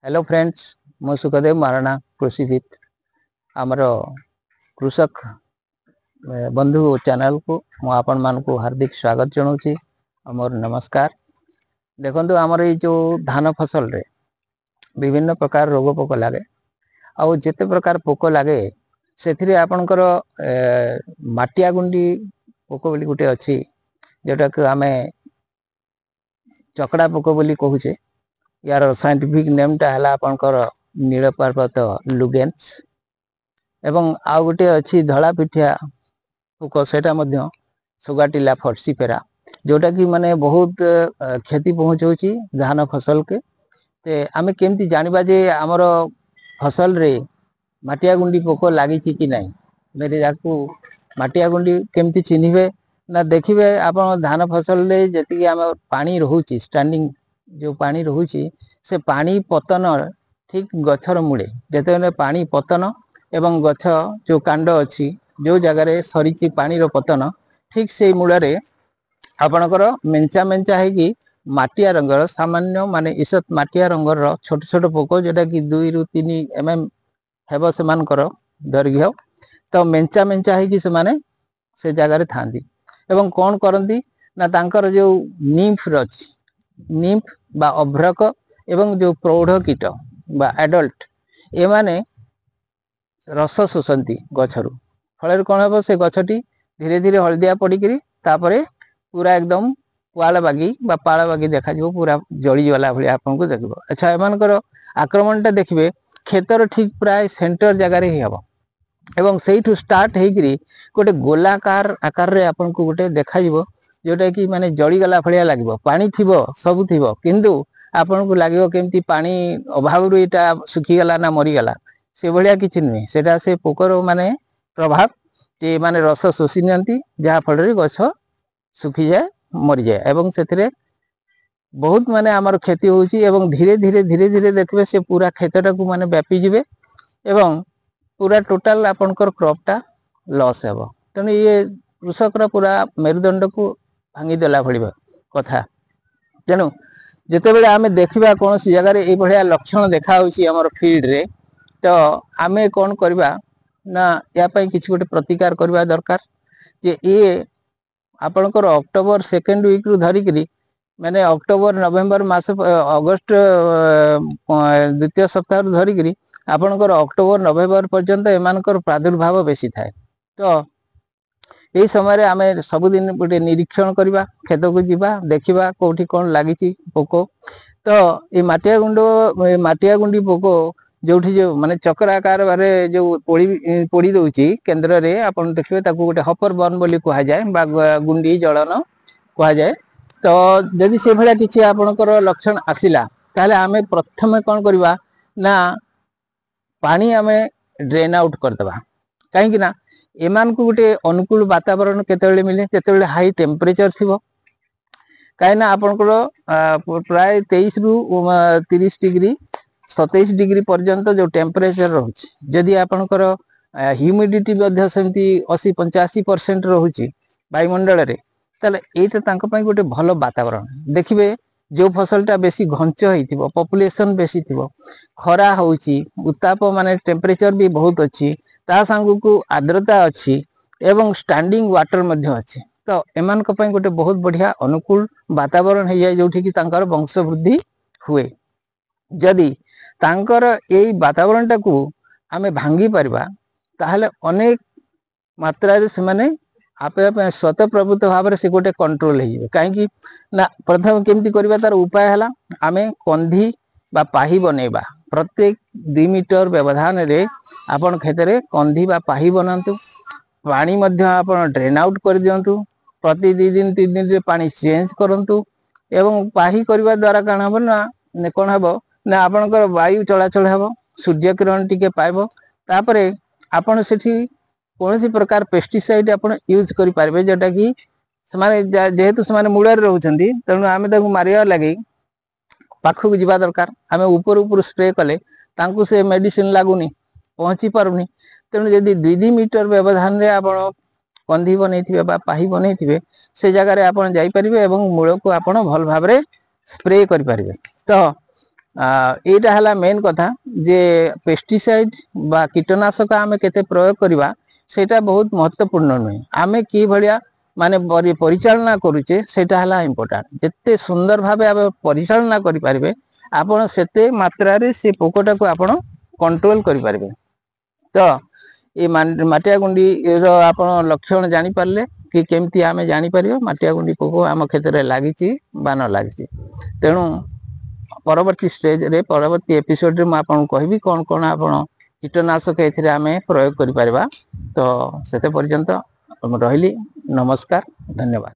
Hello friends, मु सुखदेव महाराणा कृषिविद आमर कृषक बंधु चैनल को मु आपण मान को हार्दिक स्वागत जनाऊँगी। मोर नमस्कार। देखो आमर ये जो धान फसल रे विभिन्न प्रकार रोग पोक लगे आउ जिते प्रकार पोक लगे से आपणकर माटिया गुंडी पोक बोली गोटे अच्छी जोटा कि आम चकड़ा पोक बोली कहूचे। यार साइंटिफिक नेम टा है आपनकर नीलपर्वत लुगेन्स एवं आउ गोटे अच्छी धला पिठिया पोक सेटा मध्य सुगाटिला फर्सीफेरा जोटा कि माने बहुत क्षति पहुँचाऊँची धान फसल के। ते आमे केमती जानिबा जे आमर फसल रे माटिया गुंडी पोक लगी कि नहीं। मेरे जाकू माटिया गुंडी केमती चिन्हिबे ना देखिबे आपण धान फसल रे जति आम पानी रहूची स्टैंडिंग जो पानी रहूची से पानी पतन ठीक गछर मूले जिते पानी पतन एवं गछ जो कांड अच्छी जो जगार सरी पानी पतन ठीक से मूल आपणकर मेंचा मेंचा है माटिया रंगर सामान्य माने ईसत माटिया रंगर छोट छोट पोक जोटा कि 2 ରୁ 3 mm हेब से दैर्घ्य तो मेंचा मेंचा है से माने से जगार थांती एवं कौन करती ना तांकर जो निम्फ रची निम्फ बा अभ्रक एवं जो प्रौढ़ कीट बा एडल्ट ए माने रस शोषंती गछरु फल कौन हम से गछटी धीरे धीरे हलदिया पड़िकी तापरे पूरा एकदम पुआल बागी बा पाल बागी देखा पूरा जली गला भाई आपको देख। अच्छा एमानकर आक्रमणटा देखिए खेतर ठीक प्राय सेंटर जगार ही हम एवं से स्टार्ट होकरी गोटे गोलाकार आकार रे आपन को गोटे देखा जोटा कि माने जली गला भाया लगे पानी थी सब थी किंतु आपन को लगे केमती पानी अभाव यहाँ सुखीगला ना मरीगला से भाया किसी नुहे सेटा से पोकर माने प्रभाव जे माने रस शोषी नि जहाँ फल गछ सुखी जाए मरी जाए एवं से बहुत माने आमर क्षति होची एवं धीरे धीरे धीरे धीरे देखबे से पूरा क्षेत्रटा को माने व्यापी जिवे एवं पूरा टोटाल आपनकर क्रॉपटा लॉस हेबो। तेणु ये कृषक पूरा मेरुदंड को भांगी देला भली कथा। तेणु जिते बेले आमे देखिबा कौन सी जगह ये भाया लक्षण देखा होची हमर फील्ड रे तो आमे कौन करबा ना या पई किछि गोटे प्रतिकार करबा दरकार जे ये आपनकर अक्टोबर सेकेंड वीक रु धरिकरी माने अक्टोबर नवेम्बर मास अगस्त द्वितीय सप्ताह रु धरिकरी आपनकर अक्टोबर नवेम्बर पर्यंत एमानकर प्रादुर्भाव बेसी थाए। तो यही समय आमे सबुदिन गोटे निरीक्षण करवा खेत को जीवा देखिबा कोठी कौन लागिची पोको। तो ये माटिया गुंडी पोको जोठी जो माने चक्र आकार बारे जो पोड़ी दउची केंद्र रे आपन देखिबे ताकू गोटे हपर बर्न बोली कहा जाए बा गुंडी जलन कहा जाए। तो जदि से भलिया किछि आपनकर लक्षण आसिला ताले आमे प्रथमे कोन करबा ना पानी आमे ड्रेन आउट कर देबा काहे ना एमान को गोटे अनुकूल वातावरण केतेबेले मिले केतेबेले हाई टेम्परेचर थिबो काहे ना आपनकर प्राय 23 रु 30 डिग्री 27 डिग्री पर्यंत जो टेम्परेचर रोचे जदि आपनकर ह्यूमिडिटी मध्य सेमती 80-85% रोचे वायुमंडल रे ताले एटा तांको पई गोटे भलो वातावरण देखिबे। जो फसलटा बेसी घंच होइथिबो पॉपुलेशन बेसी थिबो खरा होउची उत्ताप माने टेम्परेचर भी बहुत अच्छी ता सांगु को आर्द्रता अच्छी एवं स्टैंडिंग वाटर मध्य अच्छी तो एमान को पई गोटे बहुत बढ़िया अनुकूल वातावरण है जोठी कि तांकर वंश वृद्धि हुए। जदि तांकर एई वातावरणटा को आमे भांगी परबा ताहले अनेक मात्रा रे से माने आपे आपे स्वत प्रभुत्व भाव से गोटे कंट्रोल हो कहीं ना प्रथम केमती करबा तार उपाय हला आमे कंधी बा पाही बनेबा प्रत्येक 2 मीटर व्यवधान रे आपन खेत रे कंधी बा पाही बनातु पानी मध्य आपन ड्रेन आउट कर दियंतु प्रति 2 दिन 3 दिन रे पानी चेंज करंतु एवं पाही करबा द्वारा कान हबो ना कोन हबो ना आपनकर वायु चलाचल हबो सूर्य किरण टिके पाइबो तापरे आपन सेठी कौन सी प्रकार पेस्टिसाइड आप यूज करें जोटा कि जेहेतु से मूलर रोचंती तेणु आम मारिया लगे पाखक जावा दरकार आम ऊपर ऊपर स्प्रे कले तांकु से मेडिसिन लगुनि पहुँची पारुनी तेणु जदि 2 मीटर व्यवधान रे आप कंधी बनई पाही बनई से जगार आप जापर मूल को आप भल भाव स्प्रे करें। तो एटा हला मेन कथा जे पेस्टिसाइड बा कीटनाशक आमे केते प्रयोग करवा सेटा बहुत महत्वपूर्ण नुहे आमे कि भलिया माने परिचालना करूचे सेटा हला इम्पोर्टेंट जत्ते सुंदर भाबे आबे परिचालना करि पारबे आपण सेते मात्रा रे से पोकोटा को आपण कंट्रोल करि पारबे। तो ये माटिया गुंडी रो आपण लक्षण जानि पारले कि केमती आमे जानि परियो माटिया गुंडी पोको आम क्षेत्र रे लागिची बा न लागिची। तेणु परवर्ती स्टेज रे परवर्ती एपिसोड रे म आपन कहबी कोन कोन आपन कीटनाशक एथिरे आमे प्रयोग करि पारबा। तो सेते पर्यंत रहिली नमस्कार धन्यवाद।